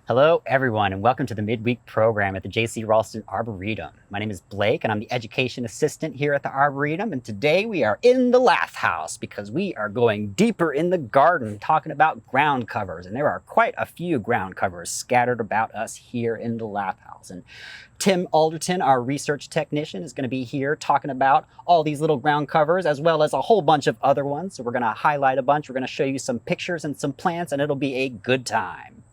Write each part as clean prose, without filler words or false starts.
Hello, everyone, and welcome to the midweek program at the J.C. Raulston Arboretum. My name is Blake, and I'm the education assistant here at the Arboretum. And today we are in the lath house because we are going deeper in the garden, talking about ground covers. And there are quite a few ground covers scattered about us here in the lath house. And Tim Alderton, our research technician, is going to be here talking about all these little ground covers, as well as a whole bunch of other ones. So we're going to highlight a bunch. We're going to show you some pictures and some plants, and it'll be a good time.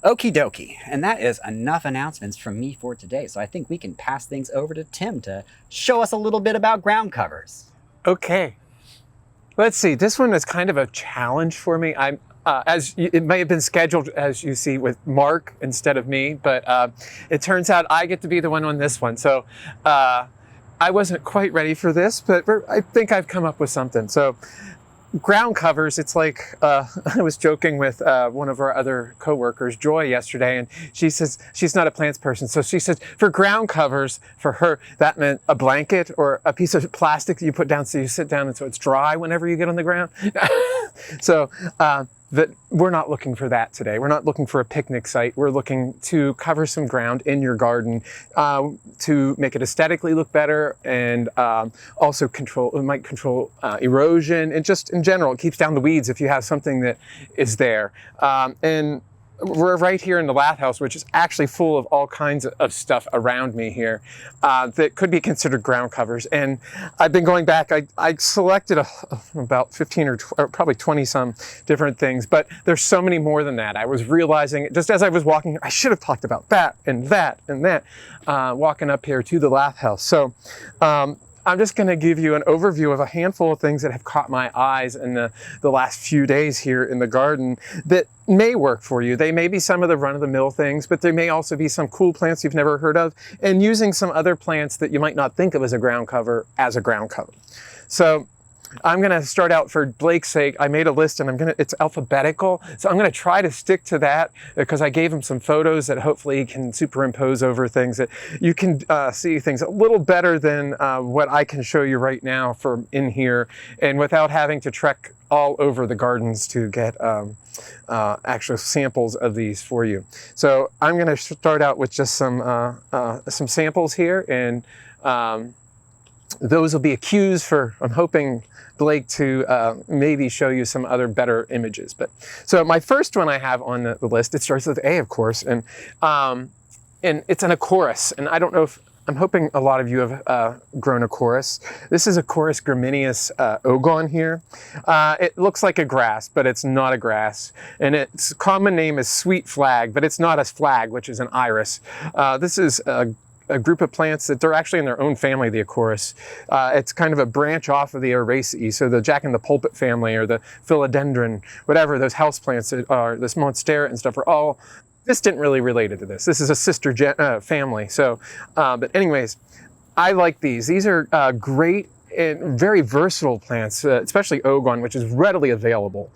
Okie dokie, and that is enough announcements from me for today, so I think we can pass things over to Tim to show us a little bit about ground covers. Okay, let's see, this one is kind of a challenge for me. It may have been scheduled, as you see, with Mark instead of me, but it turns out I get to be the one on this one, so I wasn't quite ready for this, but I think I've come up with something. So ground covers, it's like, I was joking with one of our other coworkers, Joy, yesterday, and she says she's not a plants person. So she says for ground covers, for her, that meant a blanket or a piece of plastic that you put down so you sit down and so it's dry whenever you get on the ground. So that we're not looking for that today. We're not looking for a picnic site. We're looking to cover some ground in your garden to make it aesthetically look better, and also it might control erosion, and just in general, it keeps down the weeds if you have something that is there. And we're right here in the lath house, which is actually full of all kinds of stuff around me here that could be considered ground covers. And I've been going back, I selected about 15 or probably 20 some different things, but there's so many more than that. I was realizing, just as I was walking here, I should have talked about that and that and that, walking up here to the lath house. So I'm just going to give you an overview of a handful of things that have caught my eyes in the last few days here in the garden that may work for you. They may be some of the run-of-the-mill things, but there may also be some cool plants you've never heard of, and using some other plants that you might not think of as a ground cover as a ground cover. So I'm going to start out, for Blake's sake, I made a list and it's alphabetical. So I'm going to try to stick to that because I gave him some photos that hopefully he can superimpose over things that you can see things a little better than what I can show you right now from in here, and without having to trek all over the gardens to get actual samples of these for you. So I'm going to start out with just some samples here, and those will be cues for, I'm hoping, Blake to maybe show you some other better images. But so my first one I have on the list, it starts with A, of course, and it's an Acorus. And I don't know if, I'm hoping a lot of you have grown Acorus. This is Acorus gramineus Ogon here. It looks like a grass, but it's not a grass. And its common name is sweet flag, but it's not a flag, which is an iris. This is a group of plants that they're actually in their own family, the Acorus. It's kind of a branch off of the Araceae, so the Jack in the Pulpit family or the philodendron, whatever those house plants that are, this monstera and stuff, are all distant really related to this. This is a sister family. So, but anyways, I like these. These are great and very versatile plants, especially Ogon, which is readily available.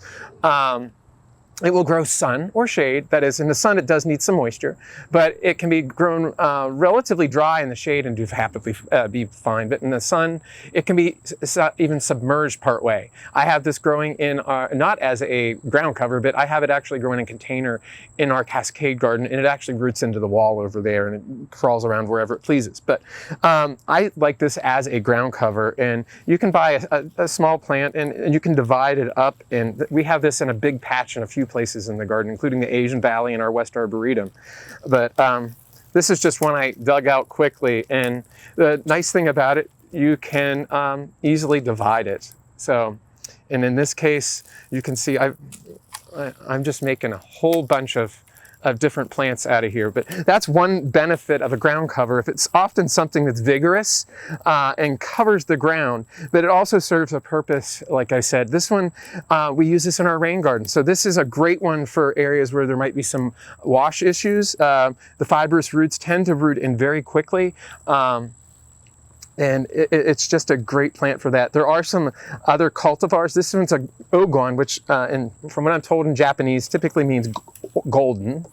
It will grow sun or shade. That is, in the sun it does need some moisture, but it can be grown relatively dry in the shade and do happily be fine. But in the sun, it can be even submerged part way. I have this growing in not as a ground cover, but I have it actually growing in a container in our Cascade garden, and it actually roots into the wall over there and it crawls around wherever it pleases. But I like this as a ground cover, and you can buy a small plant and you can divide it up, and we have this in a big patch in a few places in the garden, including the Asian Valley and our West Arboretum. But this is just one I dug out quickly, and the nice thing about it, you can easily divide it. So, and in this case, you can see I'm just making a whole bunch of different plants out of here. But that's one benefit of a ground cover. If it's often something that's vigorous and covers the ground, but it also serves a purpose, like I said. This one, we use this in our rain garden. So this is a great one for areas where there might be some wash issues. The fibrous roots tend to root in very quickly. And it's just a great plant for that. There are some other cultivars. This one's a Ogon, which from what I'm told in Japanese typically means golden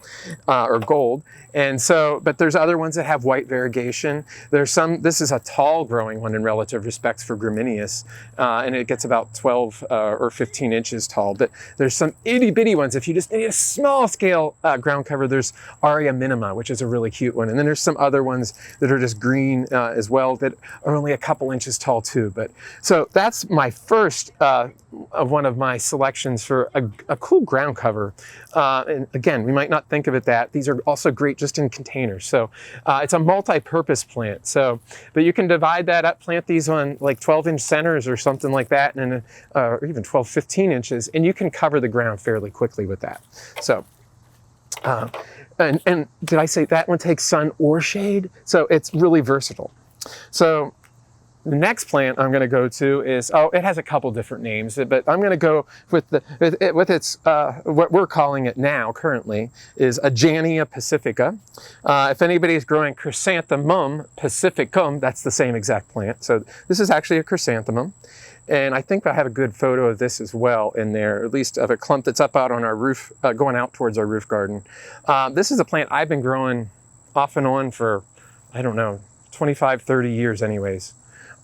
or gold. And so, but there's other ones that have white variegation. There's some, this is a tall growing one in relative respects for gramineus, and it gets about 12 or 15 inches tall. But there's some itty bitty ones. If you just need a small scale ground cover, there's Aria minima, which is a really cute one. And then there's some other ones that are just green as well that are only a couple inches tall too. But so that's my first of one of my selections for a cool ground cover. And again, we might not think of it that. These are also great just in containers. So it's a multi-purpose plant. So, but you can divide that up, plant these on like 12-inch centers or something like that, and or even 12, 15 inches, and you can cover the ground fairly quickly with that. So, and did I say that one takes sun or shade? So it's really versatile. So the next plant I'm going to go to is, it has a couple different names, but I'm going to go with its what we're calling it now currently is Ajania pacifica. If anybody is growing chrysanthemum pacificum, that's the same exact plant. So this is actually a chrysanthemum. And I think I have a good photo of this as well in there, at least of a clump that's up out on our roof, going out towards our roof garden. This is a plant I've been growing off and on for, I don't know, 25, 30 years anyways.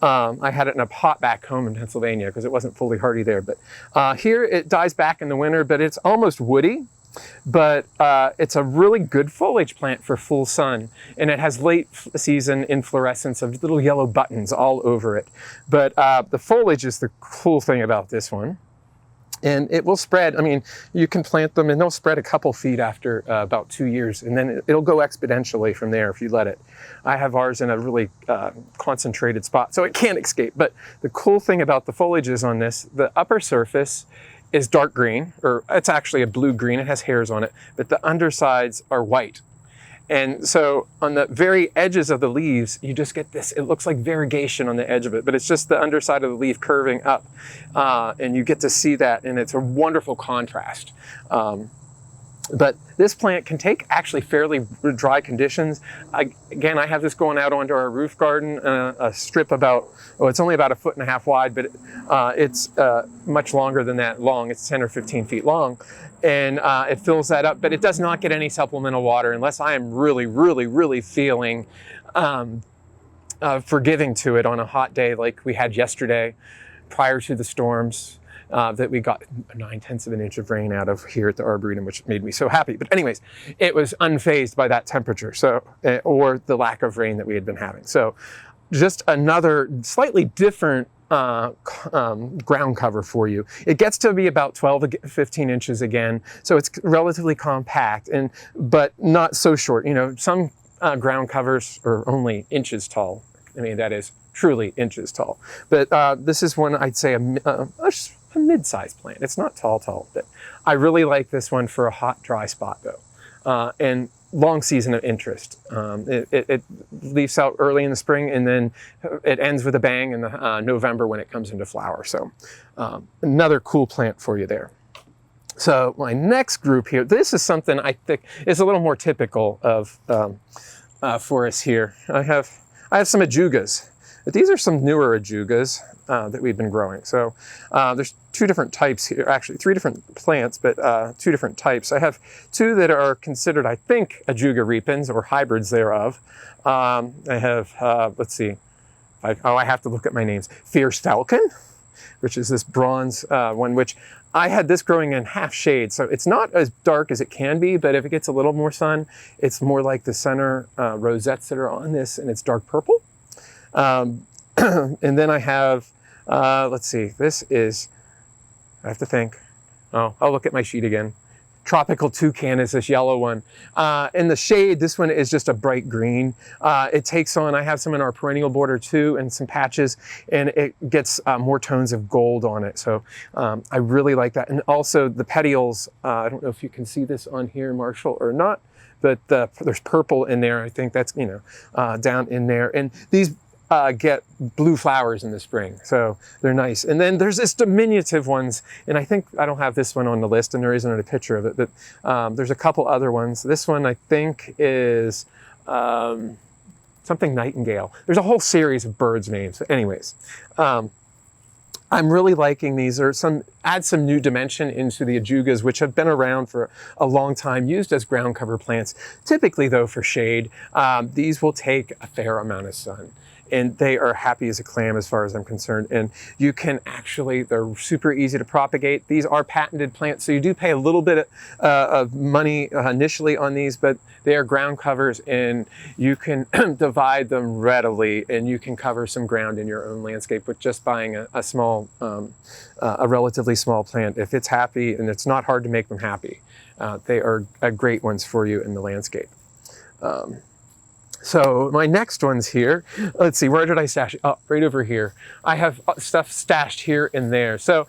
I had it in a pot back home in Pennsylvania because it wasn't fully hardy there. But here it dies back in the winter, but it's almost woody. But it's a really good foliage plant for full sun. And it has late season inflorescence of little yellow buttons all over it. But the foliage is the cool thing about this one. And it will spread. I mean, you can plant them and they'll spread a couple feet after about 2 years. And then it'll go exponentially from there if you let it. I have ours in a really concentrated spot, so it can't escape. But the cool thing about the foliages on this, the upper surface is dark green, or it's actually a blue-green. It has hairs on it, but the undersides are white. And so on the very edges of the leaves, you just get this, it looks like variegation on the edge of it, but it's just the underside of the leaf curving up. And you get to see that, and it's a wonderful contrast. But this plant can take actually fairly dry conditions. Again, I have this going out onto our roof garden, a strip about, it's only about 1.5 feet wide, but it's much longer than that long. It's 10 or 15 feet long. And it fills that up, but it does not get any supplemental water unless I am really, really, really feeling forgiving to it on a hot day like we had yesterday prior to the storms. That we got 9/10 of an inch of rain out of here at the Arboretum, which made me so happy. But anyways, it was unfazed by that temperature, so or the lack of rain that we had been having. So just another slightly different ground cover for you. It gets to be about 12 to 15 inches again, so it's relatively compact, but not so short. You know, some ground covers are only inches tall. I mean, that is truly inches tall. But this is one I'd say a mid-sized plant. It's not tall, but I really like this one for a hot, dry spot though. And long season of interest. It leaves out early in the spring, and then it ends with a bang in the November when it comes into flower. So another cool plant for you there. So my next group here, this is something I think is a little more typical of for us here. I have some Ajugas. But these are some newer Ajugas that we've been growing. So there's 2 different types here, actually 3 different plants, but 2 different types. I have 2 that are considered, I think, Ajuga repens or hybrids thereof. I have, let's see, I have to look at my names. Fierce Falcon, which is this bronze one, which I had this growing in half shade. So it's not as dark as it can be, but if it gets a little more sun, it's more like the center rosettes that are on this, and it's dark purple. And then I have, let's see, this is, I have to think, I'll look at my sheet again. Tropical Toucan is this yellow one. In the shade, this one is just a bright green. It takes on, I have some in our perennial border too, and some patches, and it gets more tones of gold on it. So I really like that. And also the petioles, I don't know if you can see this on here, Marshall, or not, but there's purple in there. I think that's, down in there. And these get blue flowers in the spring, so they're nice. And then there's this diminutive ones, and I think I don't have this one on the list, and there isn't a picture of it, but there's a couple other ones. This one I think is something Nightingale. There's a whole series of birds names. Anyways, I'm really liking these. Add some new dimension into the Ajugas, which have been around for a long time, used as ground cover plants, typically though for shade. These will take a fair amount of sun, and they are happy as a clam as far as I'm concerned. And you can actually, they're super easy to propagate. These are patented plants, so you do pay a little bit of money initially on these, but they are ground covers, and you can divide them readily, and you can cover some ground in your own landscape with just buying a relatively small plant. If it's happy, and it's not hard to make them happy, they are great ones for you in the landscape. So my next one's here. Let's see, where did I stash it? Oh, right over here. I have stuff stashed here and there. So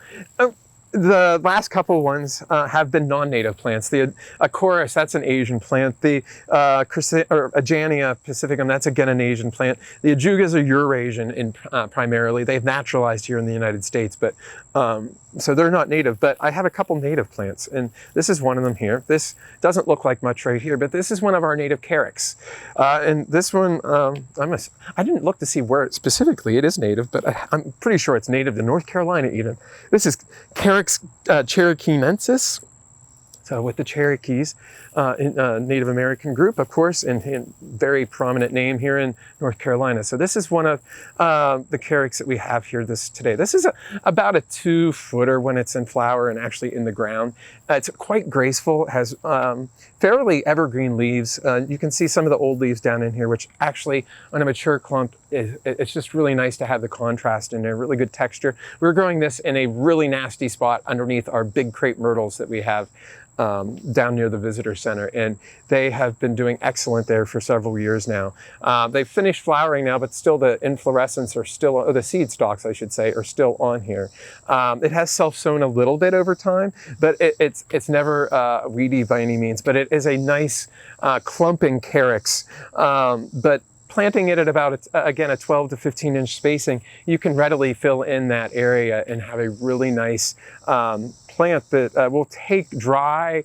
the last couple ones have been non-native plants. The Acorus, that's an Asian plant. The Ajania pacificum, that's again an Asian plant. The Ajugas are Eurasian primarily. They've naturalized here in the United States, but so they're not native. But I have a couple native plants, and this is one of them here. This doesn't look like much right here, but this is one of our native Carex. And this one, I didn't look to see where specifically it is native, but I'm pretty sure it's native to North Carolina even. This is Carex cherokeensis. So with the Cherokees, Native American group, of course, and very prominent name here in North Carolina. So this is one of the Carex that we have here today. This is about a 2-footer when it's in flower and actually in the ground. It's quite graceful, has fairly evergreen leaves. You can see some of the old leaves down in here, which actually on a mature clump, it's just really nice to have the contrast in there, really good texture. We're growing this in a really nasty spot underneath our big crepe myrtles that we have down near the visitor center, and they have been doing excellent there for several years now. They've finished flowering now, but still the inflorescence are still, or the seed stalks I should say, are still on here. It has self-sown a little bit over time, but it's never weedy by any means, but it is a nice clumping Carex. But planting it at about, again, a 12 to 15 inch spacing, you can readily fill in that area and have a really nice plant that will take dry,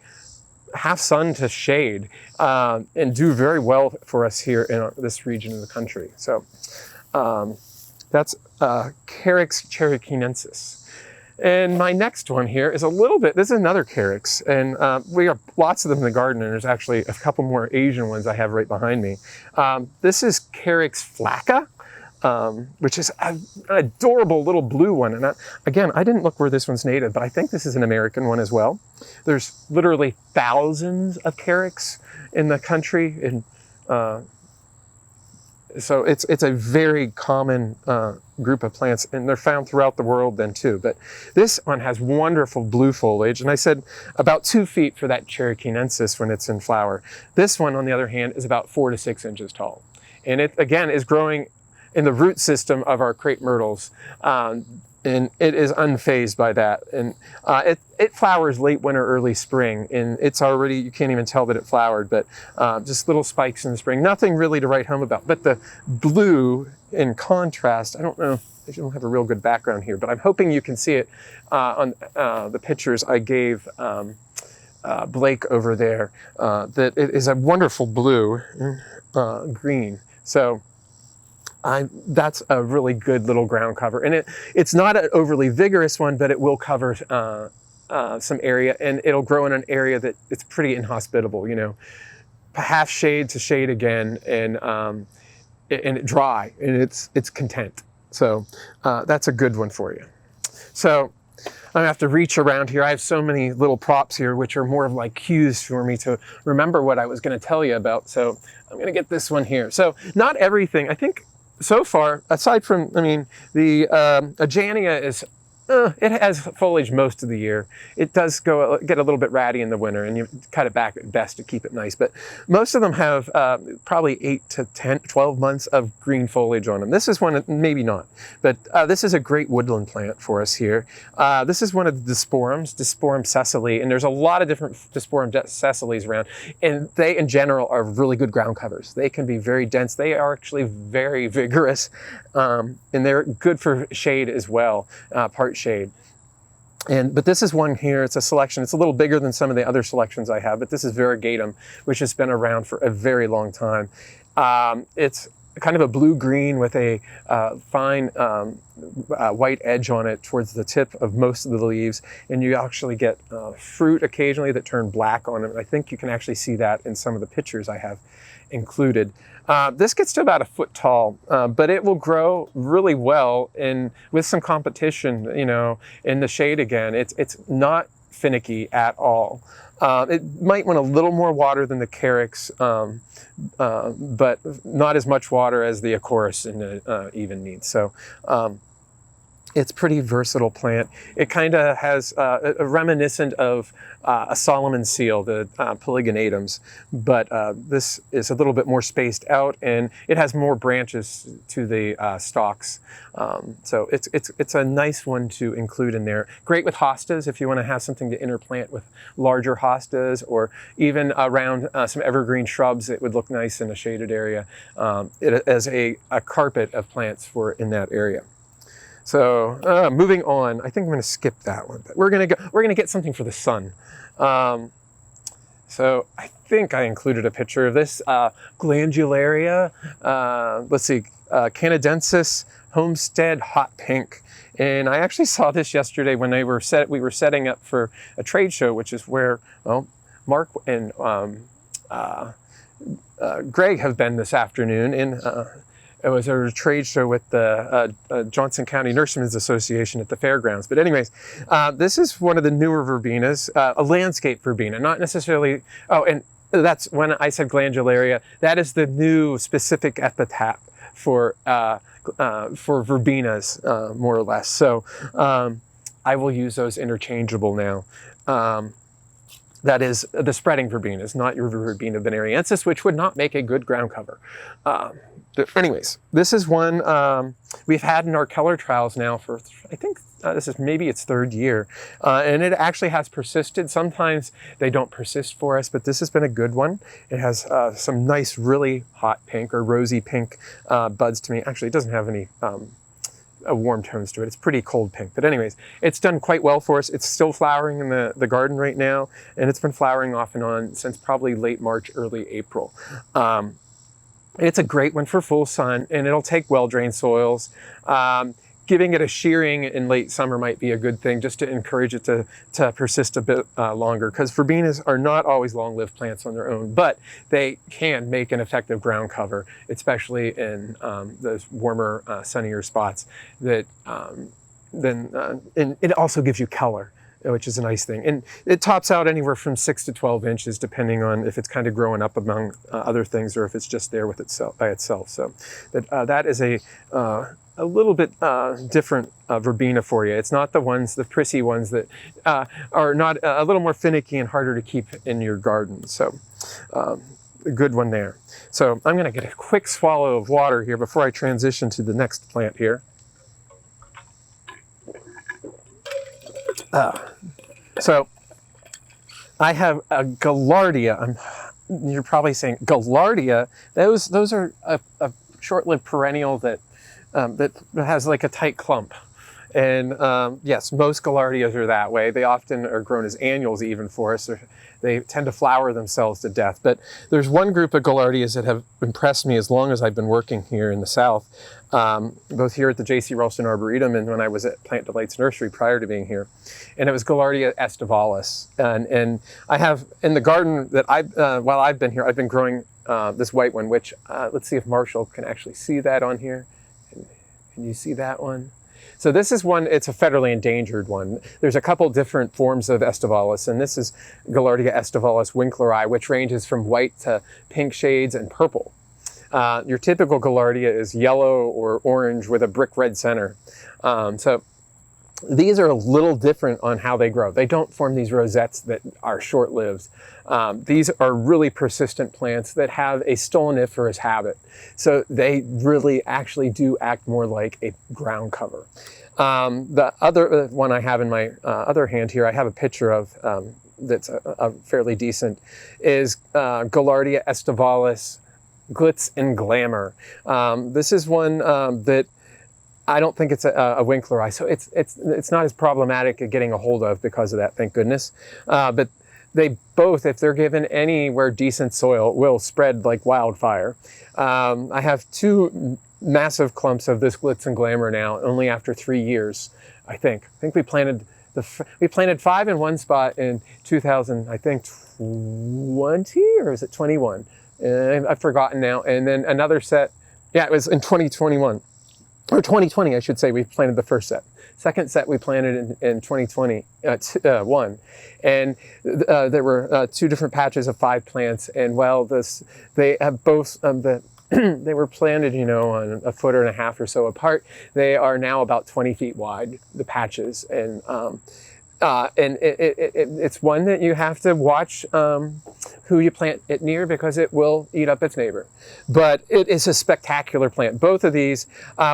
half sun to shade, and do very well for us here in this region of the country. So that's Carex cherokeenensis. And my next one here is a little bit, this is another Carex, and we have lots of them in the garden, and there's actually a couple more Asian ones I have right behind me. This is Carex flacca, which is an adorable little blue one. And again, I didn't look where this one's native, but I think this is an American one as well. There's literally thousands of Carex in the country, and so it's a very common group of plants, and they're found throughout the world then too. But this one has wonderful blue foliage, and I said about 2 feet for that cherokeenensis when it's in flower. This one, on the other hand, is about 4 to 6 inches tall, and it again is growing in the root system of our crepe myrtles, and it is unfazed by that. And it flowers late winter, early spring, and it's already, you can't even tell that it flowered, but just little spikes in the spring. Nothing really to write home about, but the blue in contrast, I don't know, I don't have a real good background here, but I'm hoping you can see it on the pictures I gave Blake over there, that it is a wonderful blue, green. So that's a really good little ground cover, and it's not an overly vigorous one, but it will cover some area, and it'll grow in an area that it's pretty inhospitable, you know, half shade to shade again, and dry, and it's content. So that's a good one for you. So I have to reach around here. I have so many little props here, which are more of like cues for me to remember what I was going to tell you about. So I'm going to get this one here. So not everything, I think, so far, aside from, I mean, the Ajania is, it has foliage most of the year. It does get a little bit ratty in the winter, and you cut it back at best to keep it nice. But most of them have probably 8 to 10, 12 months of green foliage on them. This is one, maybe not, but this is a great woodland plant for us here. This is one of the Disporums, Disporum sessile, and there's a lot of different Disporum sessiles around, and they in general are really good ground covers. They can be very dense. They are actually very vigorous, and they're good for shade as well, part shade. But this is one here, it's a selection, it's a little bigger than some of the other selections I have, but this is Variegatum, which has been around for a very long time. It's kind of a blue-green with a fine white edge on it towards the tip of most of the leaves, and you actually get fruit occasionally that turn black on it. I think you can actually see that in some of the pictures I have included. This gets to about a foot tall, but it will grow really well with some competition, in the shade again. It's not finicky at all. It might want a little more water than the Carex, but not as much water as the Acorus even needs. So it's a pretty versatile plant. It kind of has a reminiscent of a Solomon seal, the polygonatums, but this is a little bit more spaced out, and it has more branches to the stalks. So it's a nice one to include in there. Great with hostas if you want to have something to interplant with larger hostas, or even around some evergreen shrubs. It would look nice in a shaded area as a carpet of plants in that area. So moving on, I think I'm going to skip that one, but we're going to get something for the sun. So I think I included a picture of this glandularia. Let's see, canadensis Homestead Hot Pink. And I actually saw this yesterday when we were setting up for a trade show, which is where, Mark and Greg have been this afternoon. It was a trade show with the Johnson County Nurserymen's Association at the fairgrounds. But anyways, this is one of the newer verbenas, a landscape verbena, not necessarily, and that's when I said glandularia, that is the new specific epithet for verbenas, more or less. So I will use those interchangeable now. That is the spreading verbenas, not your verbena veneriensis, which would not make a good ground cover. Anyways, this is one we've had in our color trials now for, I think this is maybe its third year. And it actually has persisted. Sometimes they don't persist for us, but this has been a good one. It has some nice, really hot pink or rosy pink buds to me. Actually, it doesn't have any warm tones to it. It's pretty cold pink. But anyways, it's done quite well for us. It's still flowering in the garden right now, and it's been flowering off and on since probably late March, early April. It's a great one for full sun, and it'll take well-drained soils. Giving it a shearing in late summer might be a good thing, just to encourage it to persist a bit longer, because verbenas are not always long-lived plants on their own, but they can make an effective ground cover, especially in those warmer, sunnier spots. And it also gives you color, which is a nice thing. And it tops out anywhere from 6 to 12 inches, depending on if it's kind of growing up among other things, or if it's just there with itself by itself. So that is a little bit different verbena for you. It's not the prissy ones that are not a little more finicky and harder to keep in your garden. So a good one there. So I'm gonna get a quick swallow of water here before I transition to the next plant here. So I have a Gaillardia. You're probably saying Gaillardia. Those are a short-lived perennial that has like a tight clump. And yes, most Gaillardias are that way. They often are grown as annuals even for us. They tend to flower themselves to death. But there's one group of Gaillardias that have impressed me as long as I've been working here in the South, both here at the J.C. Raulston Arboretum and when I was at Plant Delights Nursery prior to being here. And it was Gaillardia estivalis. And I have in the garden that while I've been here, I've been growing this white one, which let's see if Marshall can actually see that on here. Can you see that one? So this is one, it's a federally endangered one. There's a couple different forms of estivalis, and this is Gaillardia estivalis winkleri, which ranges from white to pink shades and purple. Your typical Gaillardia is yellow or orange with a brick red center. So these are a little different on how they grow. They don't form these rosettes that are short-lived. These are really persistent plants that have a stoloniferous habit. So they really actually do act more like a ground cover. The other one I have in my other hand here, I have a picture of that's a fairly decent, is Gaillardia estivalis glitz and glamour. This is one that I don't think it's a winkleri, so it's not as problematic at getting a hold of because of that, thank goodness. But they both, if they're given anywhere decent soil, will spread like wildfire. I have 2 massive clumps of this glitz and glamour now, only after 3 years, I think. I think we planted 5 in one spot in 2000, I think 20, or is it 21? I've forgotten now. And then another set, yeah, it was in 2021, or 2020, I should say, we planted the first set. Second set we planted in 2021, and there were 2 different patches of 5 plants. And well, they have both they were planted, you know, on a 1.5 foot or so apart. They are now about 20 feet wide, the patches, and it's one that you have to watch who you plant it near, because it will eat up its neighbor. But it is a spectacular plant. Both of these,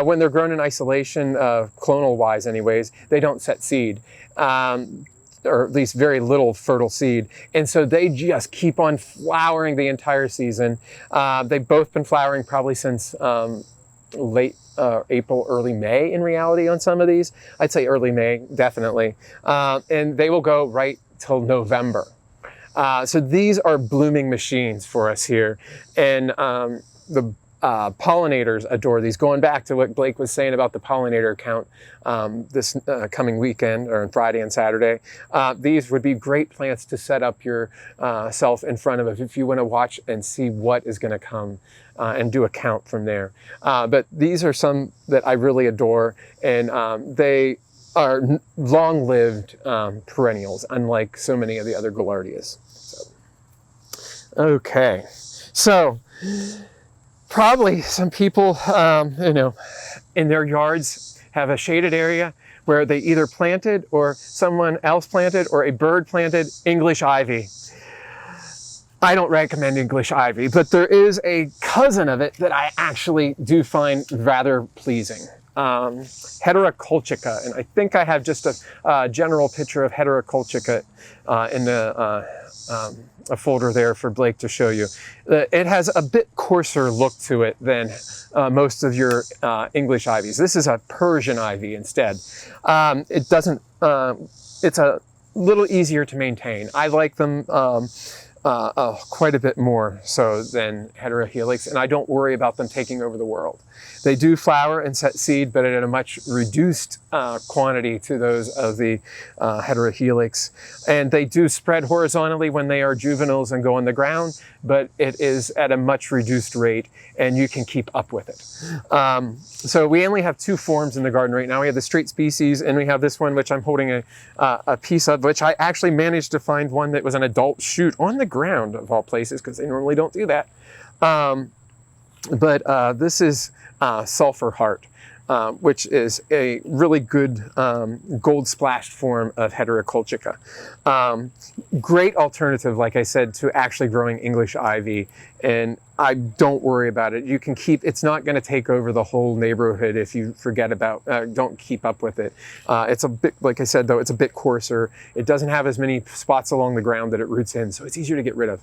when they're grown in isolation, clonal-wise anyways, they don't set seed, or at least very little fertile seed. And so they just keep on flowering the entire season. They've both been flowering probably since late April, early May in reality on some of these. I'd say early May, definitely. And they will go right till November. So these are blooming machines for us here. And the pollinators adore these. Going back to what Blake was saying about the pollinator count this coming weekend, or on Friday and Saturday, these would be great plants to set up your self in front of if you want to watch and see what is going to come and do a count from there. But these are some that I really adore, and they are long-lived perennials, unlike so many of the other Gaillardias. Okay, so probably some people, you know, in their yards have a shaded area where they either planted, or someone else planted, or a bird planted English ivy. I don't recommend English ivy, but there is a cousin of it that I actually do find rather pleasing. Heterocolchica, and I think I have just a general picture of Heterocolchica in the a folder there for Blake to show you. It has a bit coarser look to it than most of your English ivies. This is a Persian ivy instead. It doesn't, it's a little easier to maintain. I like them quite a bit more so than heterohelix, and I don't worry about them taking over the world. They do flower and set seed, but at a much reduced quantity to those of the heterohelix. And they do spread horizontally when they are juveniles and go on the ground, but it is at a much reduced rate, and you can keep up with it. So we only have 2 forms in the garden right now. We have the straight species, and we have this one, which I'm holding a piece of, which I actually managed to find one that was an adult shoot on the ground, of all places, because they normally don't do that. But this is Sulphur Heart, which is a really good gold splashed form of Heterocolchica. Great alternative, like I said, to actually growing English ivy, and I don't worry about it. You can keep, it's not going to take over the whole neighborhood if you forget about, don't keep up with it. It's a bit, like I said though, it's a bit coarser. It doesn't have as many spots along the ground that it roots in, so it's easier to get rid of.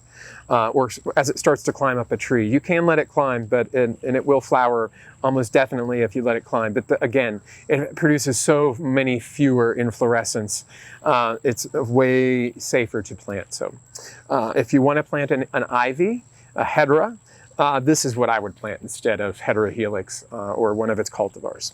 Or as it starts to climb up a tree. You can let it climb, but and it will flower almost definitely if you let it climb. But again, it produces so many fewer inflorescence. It's way safer to plant. So if you want to plant an ivy, a hedera, this is what I would plant instead of heterohelix or one of its cultivars.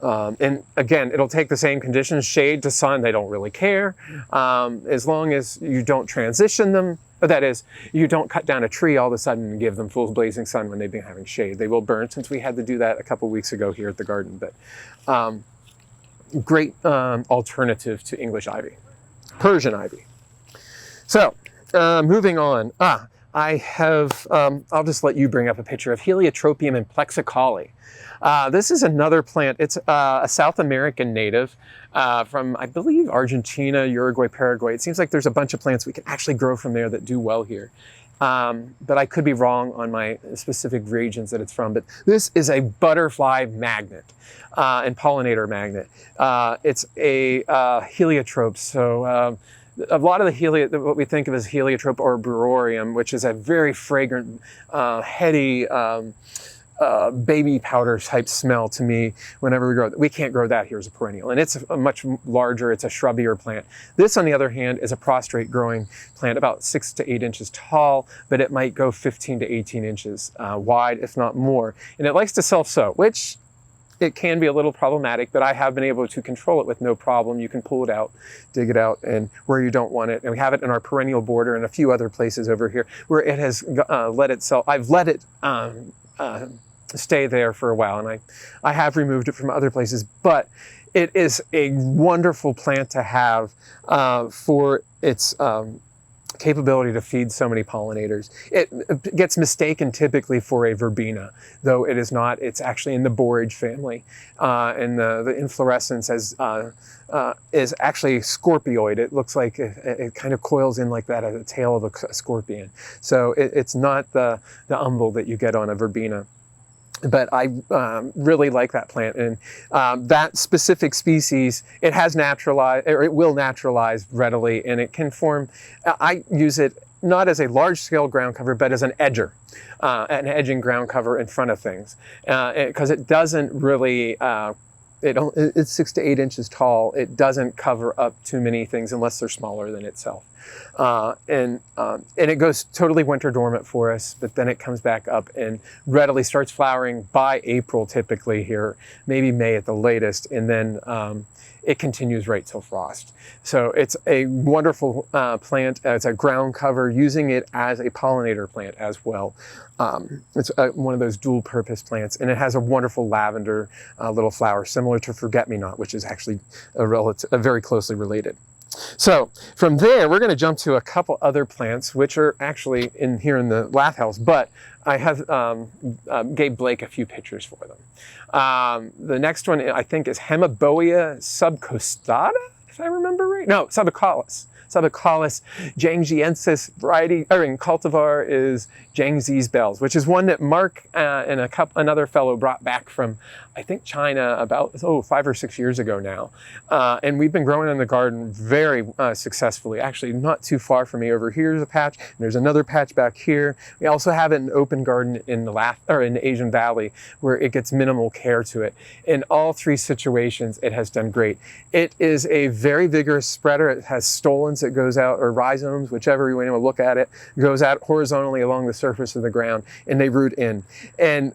And again, it'll take the same conditions, shade to sun, they don't really care. As long as you don't transition them, that is, you don't cut down a tree all of a sudden and give them full blazing sun when they've been having shade. They will burn, since we had to do that a couple weeks ago here at the garden. But great alternative to English ivy, Persian ivy. So moving on. I have, I'll just let you bring up a picture of Heliotropium and Plexicoli. This is another plant. It's a South American native from, I believe, Argentina, Uruguay, Paraguay. It seems like there's a bunch of plants we can actually grow from there that do well here. But I could be wrong on my specific regions that it's from. But this is a butterfly magnet and pollinator magnet. It's a heliotrope. So a lot of the what we think of as heliotrope arboretum, which is a very fragrant, heady baby powder type smell to me whenever we grow it. We can't grow that here as a perennial, and it's a much larger, it's a shrubbier plant. This, on the other hand, is a prostrate growing plant, about 6 to 8 inches tall, but it might go 15 to 18 inches wide, if not more. And it likes to self-sow, which it can be a little problematic, but I have been able to control it with no problem. You can pull it out, dig it out, and where you don't want it. And we have it in our perennial border and a few other places over here where it has let itself, I've let it stay there for a while, and I have removed it from other places, but it is a wonderful plant to have for its capability to feed so many pollinators. It gets mistaken typically for a verbena, though it is not. It's actually in the borage family, and the inflorescence is actually scorpioid. It looks like it kind of coils in like that at the tail of a scorpion. So it's not the umbel that you get on a verbena. But I really like that plant, and that specific species, it has naturalized, or it will naturalize readily, and it can form, I use it not as a large-scale ground cover, but as an edger, an edging ground cover in front of things, because it doesn't really, it's 6 to 8 inches tall. It doesn't cover up too many things unless they're smaller than itself. And it goes totally winter dormant for us, but then it comes back up and readily starts flowering by April typically here, maybe May at the latest, and then it continues right till frost. So it's a wonderful plant. It's a ground cover, using it as a pollinator plant as well. It's one of those dual purpose plants, and it has a wonderful lavender little flower similar to forget-me-not, which is actually very closely related. So from there, we're going to jump to a couple other plants, which are actually here in the lath house, but I have gave Blake a few pictures for them. The next one, I think, is Hemiboea subcostata, if I remember right. No, subicalis. Subicalis cherokeensis variety, or in cultivar is Jiangxi's bells, which is one that Mark and another fellow brought back from, I think, China about 5 or 6 years ago now. And we've been growing in the garden very successfully. Actually, not too far from me. Over here is a patch, and there's another patch back here. We also have it in open garden in the Asian Valley, where it gets minimal care to it. In all three situations, it has done great. It is a very vigorous spreader. It has stolons that goes out, or rhizomes, whichever you want to look at it, goes out horizontally along the surface of the ground, and they root in. And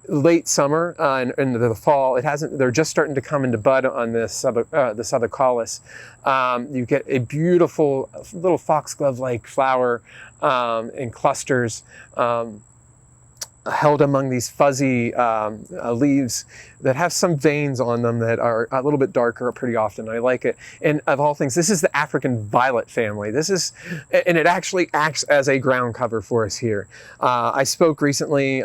late summer and into the fall, they're just starting to come into bud on the subicalis. You get a beautiful little foxglove-like flower in clusters, held among these fuzzy leaves that have some veins on them that are a little bit darker pretty often. I like it. And of all things, this is the African violet family. And it actually acts as a ground cover for us here. I spoke recently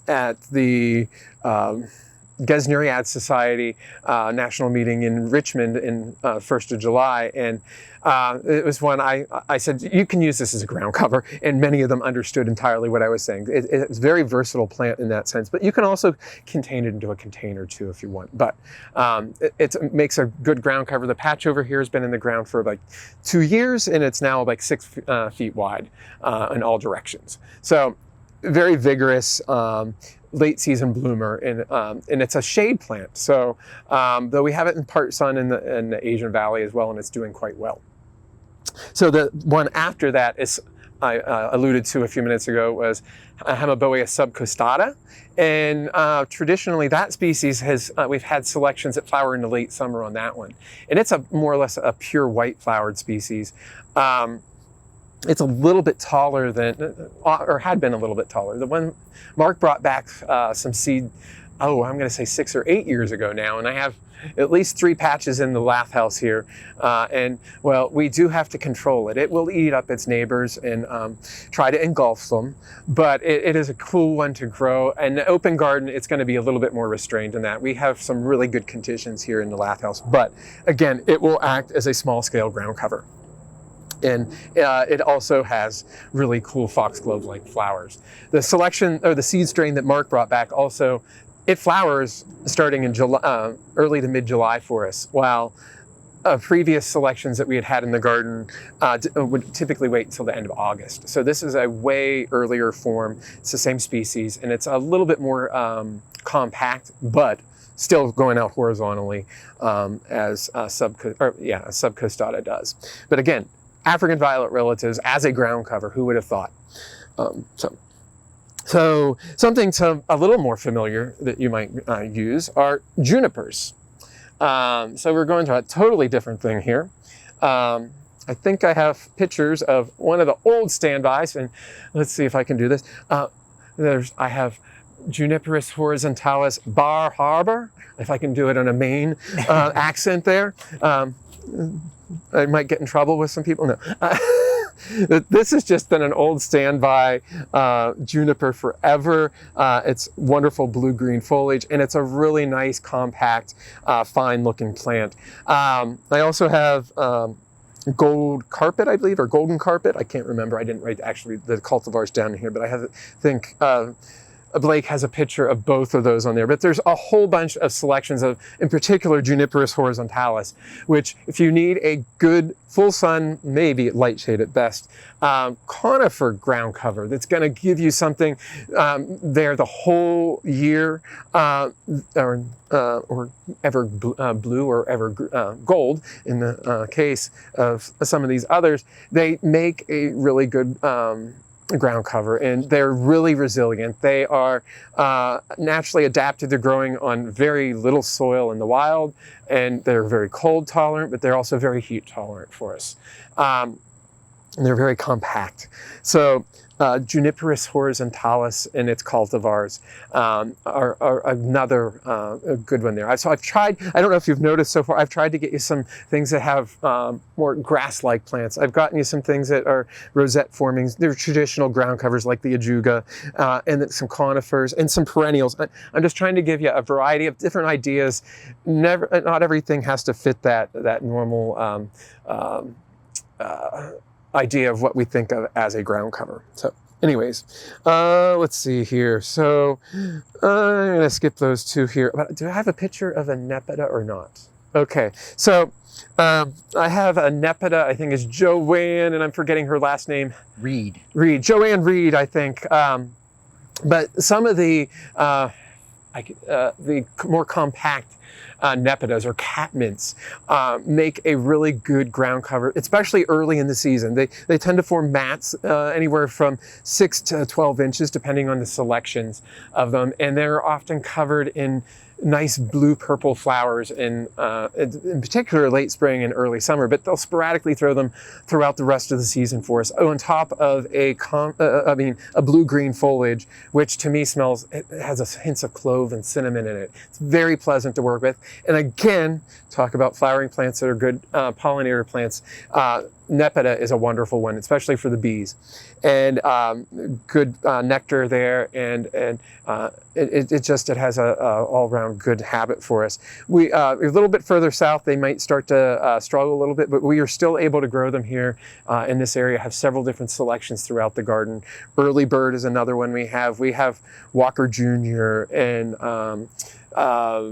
at the Gesneriad Society national meeting in Richmond in 1st of July, and it was one I said, you can use this as a ground cover, and many of them understood entirely what I was saying. It's a very versatile plant in that sense, but you can also contain it into a container too if you want. But it makes a good ground cover. The patch over here has been in the ground for like 2 years, and it's now like 6 feet wide in all directions. So very vigorous, late season bloomer, and it's a shade plant. So though we have it in part sun in the Asian Valley as well, and it's doing quite well. So the one after that is, I alluded to a few minutes ago, was Hemiboea subcostata. And traditionally that species we've had selections that flower in the late summer on that one. And it's more or less a pure white flowered species. It's a little bit taller than, or had been a little bit taller. The one Mark brought back some seed, I'm going to say 6 or 8 years ago now, and I have at least 3 patches in the lath house here. And well, we do have to control it. It will eat up its neighbors and try to engulf them, but it is a cool one to grow. And the open garden, it's going to be a little bit more restrained in that. We have some really good conditions here in the lath house, but again, it will act as a small scale ground cover. And it also has really cool foxglove-like flowers. The selection, or the seed strain that Mark brought back, it flowers starting in July, early to mid-July for us, while previous selections that we had in the garden would typically wait until the end of August. So this is a way earlier form. It's the same species, and it's a little bit more compact, but still going out horizontally as subcostata does. But again, African violet relatives as a ground cover. Who would have thought? So something a little more familiar that you might use are junipers. So we're going to a totally different thing here. I think I have pictures of one of the old standbys, and let's see if I can do this. I have Juniperus horizontalis Bar Harbor, if I can do it on a Maine accent there. I might get in trouble with some people. No. This has just been an old standby juniper forever. It's wonderful blue-green foliage, and it's a really nice, compact, fine-looking plant. I also have gold carpet, I believe, or golden carpet. I can't remember. I didn't write actually the cultivars down here, but I think Blake has a picture of both of those on there. But there's a whole bunch of selections of, in particular, Juniperus horizontalis, which if you need a good full sun, maybe light shade at best, conifer ground cover that's going to give you something there the whole year, or ever blue or ever gold in the case of some of these others, they make a really good ground cover, and they're really resilient. They are naturally adapted to growing on very little soil in the wild, and they're very cold tolerant, but they're also very heat tolerant for us. And they're very compact. So Juniperus horizontalis and its cultivars are another good one there. So I've tried, I don't know if you've noticed so far, I've tried to get you some things that have more grass-like plants. I've gotten you some things that are rosette forming. They're traditional ground covers like the Ajuga, and then some conifers and some perennials. I'm just trying to give you a variety of different ideas. Not everything has to fit that normal idea of what we think of as a ground cover. So anyways, let's see here. So I'm going to skip those two here. But do I have a picture of a Nepeta or not? Okay, so I have a Nepeta, I think it's Joanne, and I'm forgetting her last name. Reed. Joanne Reed, I think. But some of the more compact Nepetas or catmints make a really good ground cover, especially early in the season. They tend to form mats anywhere from 6 to 12 inches, depending on the selections of them. And they're often covered in nice blue-purple flowers in particular late spring and early summer, but they'll sporadically throw them throughout the rest of the season for us, on top of a blue-green foliage, which to me smells, it has hints of clove and cinnamon in it. It's very pleasant to work with. And again, talk about flowering plants that are good pollinator plants. Nepeta is a wonderful one, especially for the bees, and good nectar there, and it has a all-around good habit for us. A little bit further south, they might start to struggle a little bit, but we are still able to grow them here in this area. Have several different selections throughout the garden. Early Bird is another one we have. We have Walker Jr. and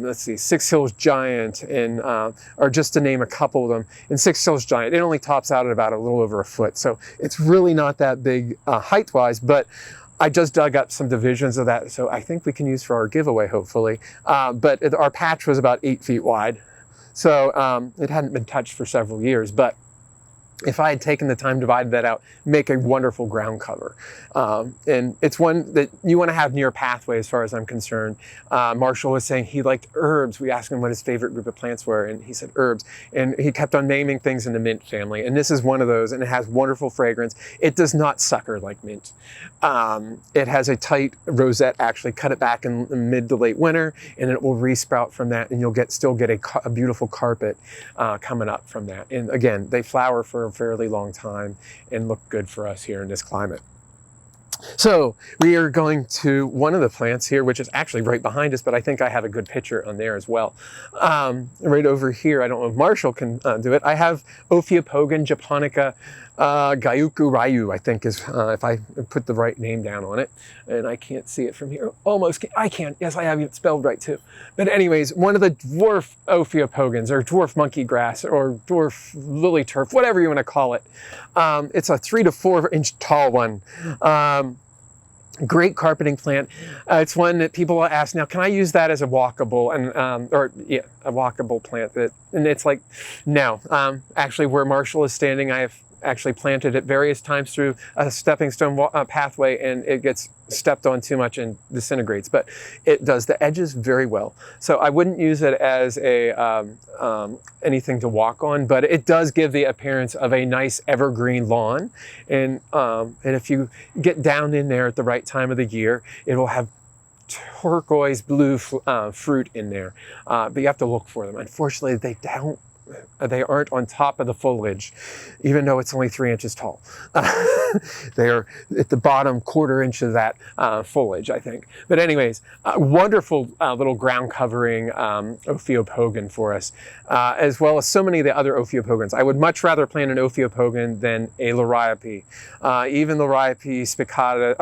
let's see, Six Hills Giant, and or just to name a couple of them. And Six Hills Giant, it only tops out at about a little over a foot, so it's really not that big height-wise. But I just dug up some divisions of that, so I think we can use for our giveaway, hopefully. But our patch was about 8 feet wide, so it hadn't been touched for several years. But if I had taken the time, divided that out, make a wonderful ground cover. And it's one that you want to have near a pathway as far as I'm concerned. Marshall was saying he liked herbs. We asked him what his favorite group of plants were, and he said herbs. And he kept on naming things in the mint family. And this is one of those, and it has wonderful fragrance. It does not sucker like mint. It has a tight rosette, actually. Cut it back in mid to late winter, and it will resprout from that, and you'll still get a beautiful carpet coming up from that. And again, they flower for a fairly long time and look good for us here in this climate. So we are going to one of the plants here, which is actually right behind us, but I think I have a good picture on there as well. Right over here, I don't know if Marshall can do it. I have Ophiopogon japonica Gayuku-ryu, I think is, if I put the right name down on it. And I can't see it from here. Almost, I can. Yes, I have it spelled right too. But anyways, one of the dwarf Ophiopogons, or dwarf monkey grass, or dwarf lily turf, whatever you want to call it. It's a 3 to 4 inch tall one. Great carpeting plant. It's one that people ask now, can I use that as a walkable, and a walkable plant? And it's like, no. Actually, where Marshall is standing, I have actually planted it various times through a stepping stone pathway, and it gets stepped on too much and disintegrates, but it does the edges very well. So I wouldn't use it as a anything to walk on, but it does give the appearance of a nice evergreen lawn. And if you get down in there at the right time of the year, it'll have turquoise blue fruit in there, but you have to look for them. Unfortunately, they aren't on top of the foliage, even though it's only 3 inches tall. They're at the bottom 1/4 inch of that foliage, I think. But anyways, wonderful little ground covering Ophiopogon for us, as well as so many of the other Ophiopogons. I would much rather plant an Ophiopogon than a Liriope. Even Liriope spicata,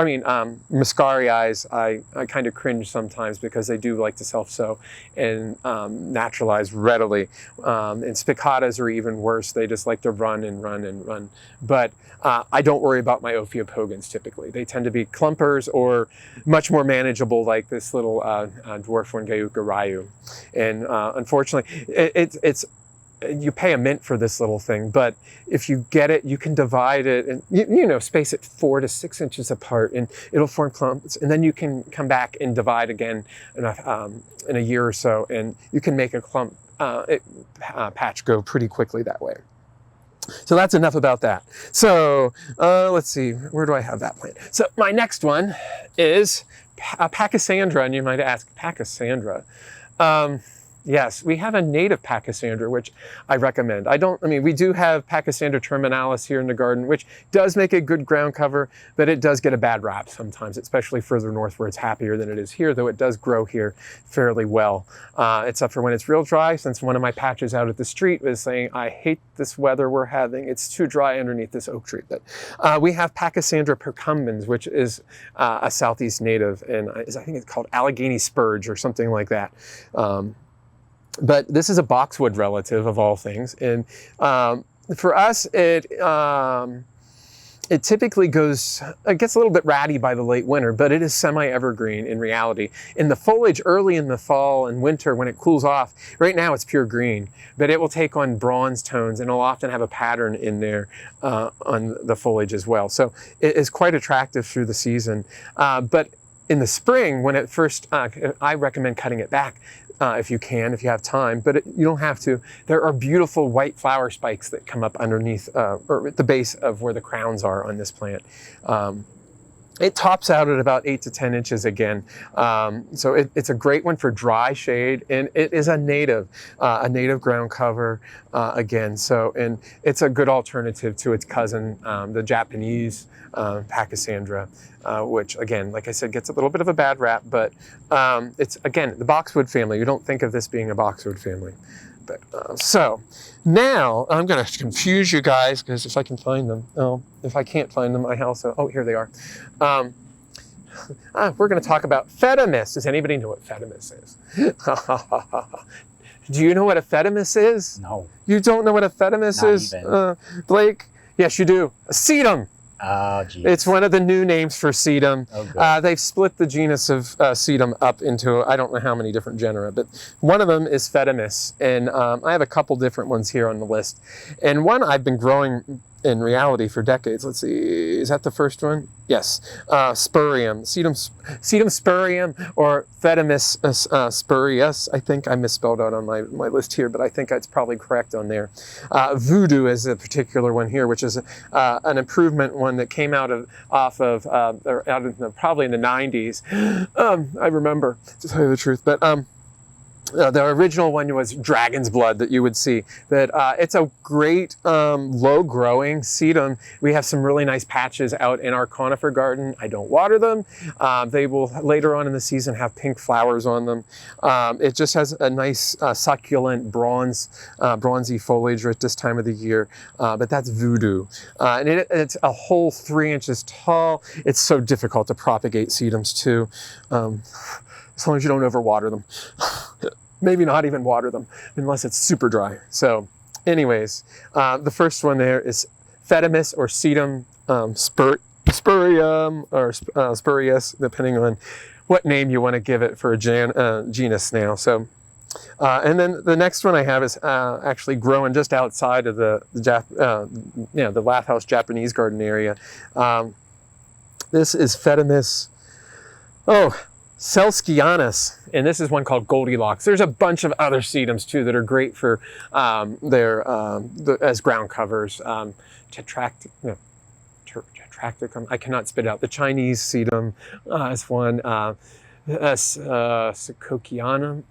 muscariis, I kind of cringe sometimes because they do like to self-sow and naturalize readily. And spicatas are even worse. They just like to run and run and run. But I don't worry about my Ophiopogons typically. They tend to be clumpers or much more manageable, like this little dwarf one, Gayuka-ryu. And unfortunately, it's you pay a mint for this little thing, but if you get it, you can divide it and space it 4 to 6 inches apart, and it'll form clumps. And then you can come back and divide again in a year or so, and you can make a clump patch go pretty quickly that way. So that's enough about that. So let's see, where do I have that plant? So my next one is Pachysandra, and you might ask, Pachysandra. Yes, we have a native Pachysandra, which I recommend. We do have Pachysandra terminalis here in the garden, which does make a good ground cover, but it does get a bad rap sometimes, especially further north where it's happier than it is here, though it does grow here fairly well. Except for when it's real dry, since one of my patches out at the street was saying, I hate this weather we're having. It's too dry underneath this oak tree. But we have Pachysandra percumbens, which is a southeast native, and I think it's called Allegheny spurge or something like that. But this is a boxwood relative of all things, and for us, it typically it gets a little bit ratty by the late winter, but it is semi-evergreen in reality. In the foliage early in the fall and winter, when it cools off, right now it's pure green, but it will take on bronze tones, and it'll often have a pattern in there on the foliage as well. So it is quite attractive through the season. But in the spring, when it first, I recommend cutting it back. If you have time, but you don't have to. There are beautiful white flower spikes that come up underneath, or at the base of where the crowns are on this plant. It tops out at about 8 to 10 inches again. So it's a great one for dry shade, and it is a native ground cover again. So, and it's a good alternative to its cousin, the Japanese Pachysandra, which again, like I said, gets a little bit of a bad rap, but it's again, the boxwood family. You don't think of this being a boxwood family. But, so now I'm going to confuse you guys, because if I can find them, if I can't find them, I also, here they are. We're going to talk about Phedamis. Does anybody know what Phedamis is? Do you know what a Phedamis is? No. You don't know what a Phedamis is? Blake? Yes, you do. A sedum. Oh, geez. It's one of the new names for sedum. Oh, they've split the genus of sedum up into, I don't know how many different genera, but one of them is Phedamis, and I have a couple different ones here on the list. And one I've been growing in reality for decades. Let's see, is that the first one? Yes, spurium, sedum spurium, or Phedamis spurius. I think I misspelled out on my list here, but I think it's probably correct on there. Voodoo is a particular one here, which is an improvement one that came out of probably in the 90s. I remember, to tell you the truth, but The original one was dragon's blood that you would see, but it's a great low-growing sedum. We have some really nice patches out in our conifer garden. I don't water them. They will later on in the season have pink flowers on them. It just has a nice succulent bronzy foliage at this time of the year, but that's voodoo. And it's a whole 3 inches tall. It's so difficult to propagate sedums too. As long as you don't overwater them. Maybe not even water them unless it's super dry. So anyways, the first one there is Fetimus or sedum spurium or spurious, depending on what name you want to give it for a genus now. So, and then the next one I have is actually growing just outside of the Lath House Japanese garden area. This is Fetimus. Celskianus, and this is one called Goldilocks. There's a bunch of other sedums too that are great for as ground covers. Tetracticum, I cannot spit it out. The Chinese sedum is one. Secokianum.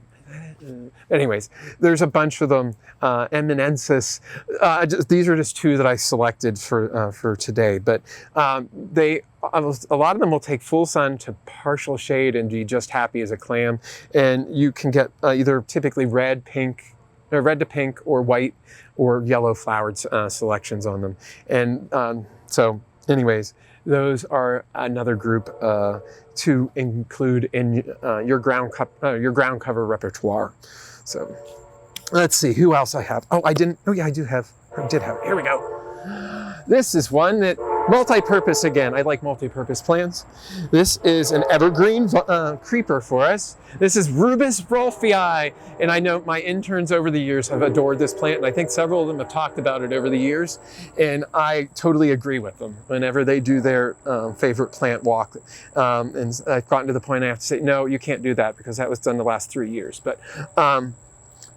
Anyways, there's a bunch of them. Eminensis. These are just two that I selected for today, but a lot of them will take full sun to partial shade and be just happy as a clam. And you can get either typically red to pink, or white or yellow flowered selections on them. And so, anyways, those are another group to include in your ground cover repertoire. So let's see who else I have. I did have. Here we go. This is one that multi-purpose again. I like multi-purpose plants. This is an evergreen creeper for us. This is Rubus rolfii, and I know my interns over the years have adored this plant, and I think several of them have talked about it over the years, and I totally agree with them whenever they do their favorite plant walk. And I've gotten to the point I have to say, no, you can't do that because that was done the last 3 years. But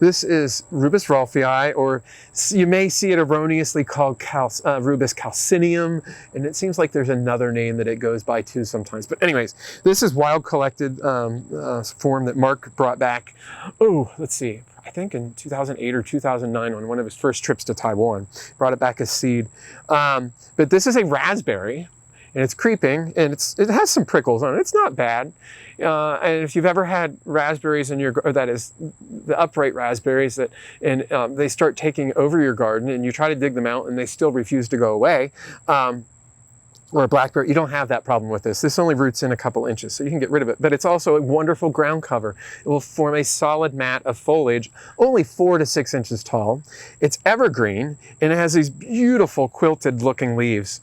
this is Rubus rolfii, or you may see it erroneously called Rubus calcineum, and it seems like there's another name that it goes by too sometimes. But anyways, this is wild collected form that Mark brought back, let's see, I think in 2008 or 2009 on one of his first trips to Taiwan. Brought it back as seed. But this is a raspberry, and it's creeping, and it has some prickles on it. It's not bad. And if you've ever had raspberries in that is the upright raspberries and they start taking over your garden and you try to dig them out and they still refuse to go away, or a blackberry, you don't have that problem with this. This only roots in a couple inches, so you can get rid of it. But it's also a wonderful ground cover. It will form a solid mat of foliage, only 4 to 6 inches tall. It's evergreen, and it has these beautiful quilted looking leaves.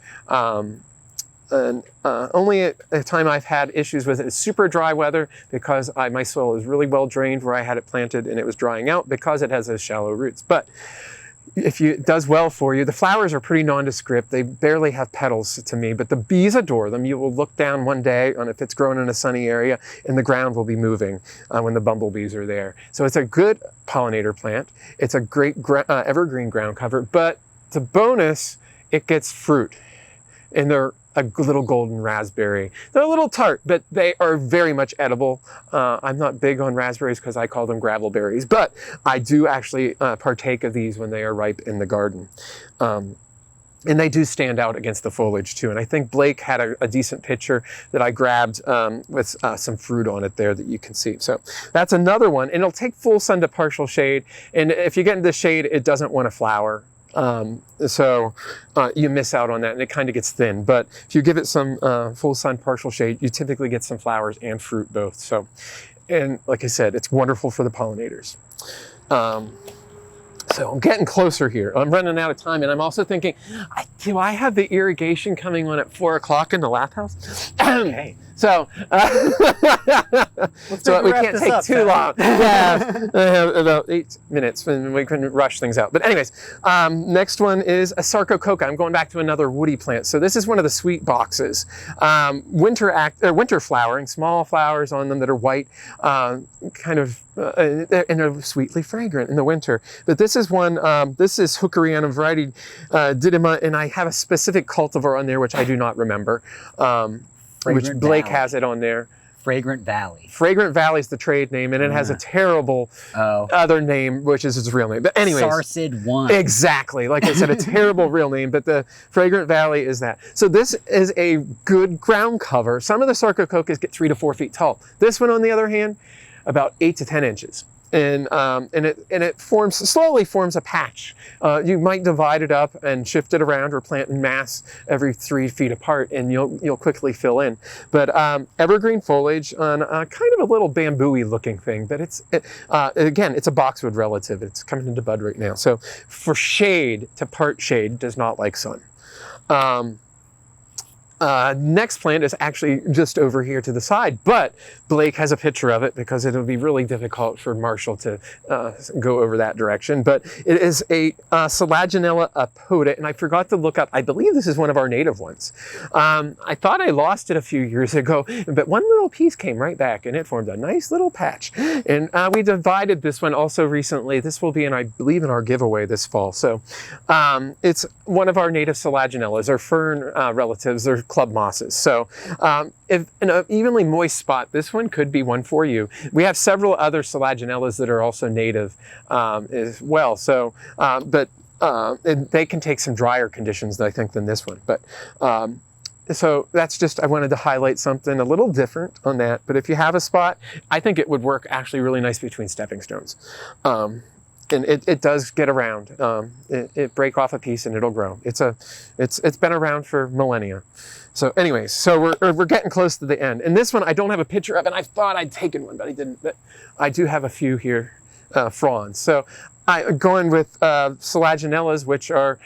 And only a time I've had issues with it is super dry weather, because my soil is really well drained where I had it planted and it was drying out because it has those shallow roots. But it does well for you. The flowers are pretty nondescript. They barely have petals to me, but the bees adore them. You will look down one day on if it's grown in a sunny area and the ground will be moving when the bumblebees are there. So it's a good pollinator plant. It's a great evergreen ground cover, but the bonus, it gets fruit. And they're a little golden raspberry. They're a little tart, but they are very much edible. I'm not big on raspberries because I call them gravel berries, but I do actually partake of these when they are ripe in the garden. And they do stand out against the foliage too. And I think Blake had a decent picture that I grabbed with some fruit on it there that you can see. So that's another one, and it'll take full sun to partial shade. And if you get into the shade, it doesn't want to flower. So you miss out on that, and it kind of gets thin. But if you give it some full sun, partial shade, you typically get some flowers and fruit both. So, and like I said, it's wonderful for the pollinators. So I'm getting closer here. I'm running out of time, and I'm also thinking, do I have the irrigation coming on at 4 o'clock in the Lath House? Okay. So, so we can't take too long. Yeah, I have about 8 minutes, and we can rush things out. But anyways, next one is a sarcococa. I'm going back to another woody plant. So this is one of the sweet boxes. Winter flowering, small flowers on them that are white, and they're sweetly fragrant in the winter. But this is one, this is Hookerianum variety Didyma, and I have a specific cultivar on there which I do not remember. Which Blake has it on there. Fragrant Valley. Fragrant Valley is the trade name, and it has a terrible other name, which is its real name. But anyways. Sarcid 1. Exactly. Like I said, a terrible real name, but the Fragrant Valley is that. So this is a good ground cover. Some of the Sarcococcus get 3 to 4 feet tall. This one, on the other hand, about 8 to 10 inches. And it slowly forms a patch. You might divide it up and shift it around or plant in mass every 3 feet apart, and you'll quickly fill in. But evergreen foliage on kind of a little bamboo-y looking thing, but again, it's a boxwood relative. It's coming into bud right now. So for shade, to part shade, does not like sun. Next plant is actually just over here to the side, but Blake has a picture of it because it'll be really difficult for Marshall to go over that direction. But it is a Selaginella apoda, and I forgot to look up. I believe this is one of our native ones. I thought I lost it a few years ago, but one little piece came right back, and it formed a nice little patch. And we divided this one also recently. This will be, I believe, in our giveaway this fall. So it's one of our native Selaginellas, or fern relatives. They're club mosses. So if in an evenly moist spot, this one could be one for you. We have several other Selaginellas that are also native as well. So, they can take some drier conditions, I think, than this one. But so that's just, I wanted to highlight something a little different on that. But if you have a spot, I think it would work actually really nice between stepping stones. And it does get around. It break off a piece and it'll grow. It's been around for millennia. So anyways, so we're getting close to the end. And this one I don't have a picture of, and I thought I'd taken one, but I didn't. But I do have a few here, fronds. So I'm going with Selaginellas, which are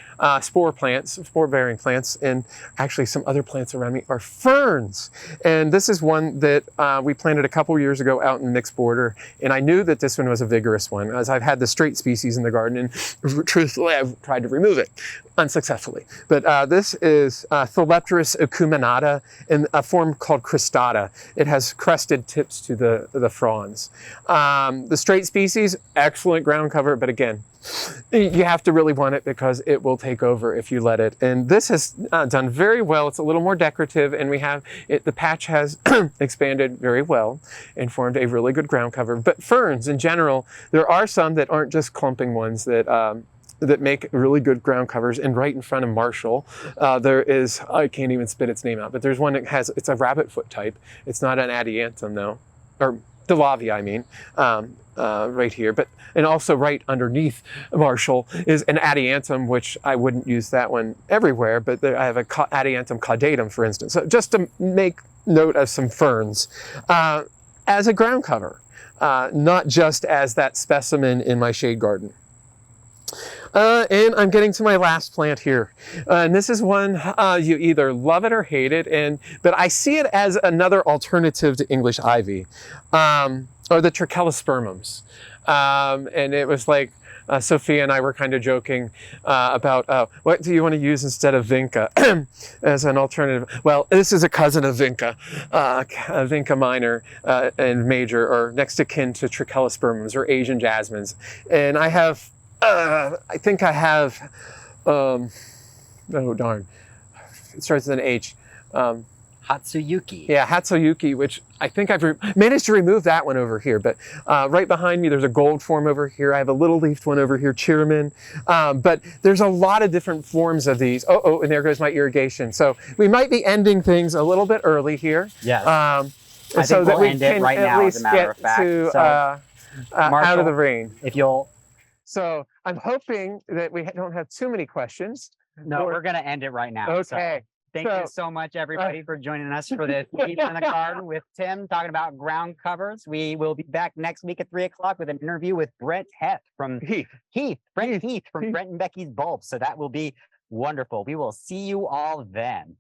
spore plants, spore-bearing plants, and actually some other plants around me are ferns. And this is one that we planted a couple years ago out in mixed border, and I knew that this one was a vigorous one, as I've had the straight species in the garden, and truthfully, I've tried to remove it unsuccessfully. But this is Tholepteris acuminata in a form called cristata. It has crested tips to the fronds. The straight species, excellent ground cover, but again, you have to really want it because it will take over if you let it. And this has done very well. It's a little more decorative, and the patch has expanded very well and formed a really good ground cover. But ferns in general, there are some that aren't just clumping ones that make really good ground covers. And right in front of Marshall, there is, I can't even spit its name out, but there's one that it's a rabbit foot type. It's not an adiantum though, or Delavia, I mean. Right here, and also right underneath Marshall is an adiantum, which I wouldn't use that one everywhere, but I have a adiantum caudatum, for instance. So just to make note of some ferns as a ground cover, not just as that specimen in my shade garden. And I'm getting to my last plant here. And this is one you either love it or hate it, but I see it as another alternative to English ivy, or the trachelospermums. And it was like, Sophia and I were kind of joking about what do you want to use instead of vinca as an alternative. Well, this is a cousin of vinca, vinca minor and major, or next of kin to trachelospermums or Asian jasmines. And I have, I think I have, oh darn, it starts with an H. Hatsuyuki. Yeah, Hatsuyuki, which I think I've managed to remove that one over here. But right behind me, there's a gold form over here. I have a little leafed one over here, Chiramin. But there's a lot of different forms of these. Oh, and there goes my irrigation. So we might be ending things a little bit early here. Yes. I think so that we'll we end it can right at now, least as a matter get of fact. to Marshall, out of the rain. If you'll... So I'm hoping that we don't have too many questions. No, we're going to end it right now. Okay. So thank you so much, everybody, for joining us for this Heath in the Garden with Tim, talking about ground covers. We will be back next week at 3 o'clock with an interview with Brent Heath from Brent Heath from Brent and Becky's Bulbs. So that will be wonderful. We will see you all then.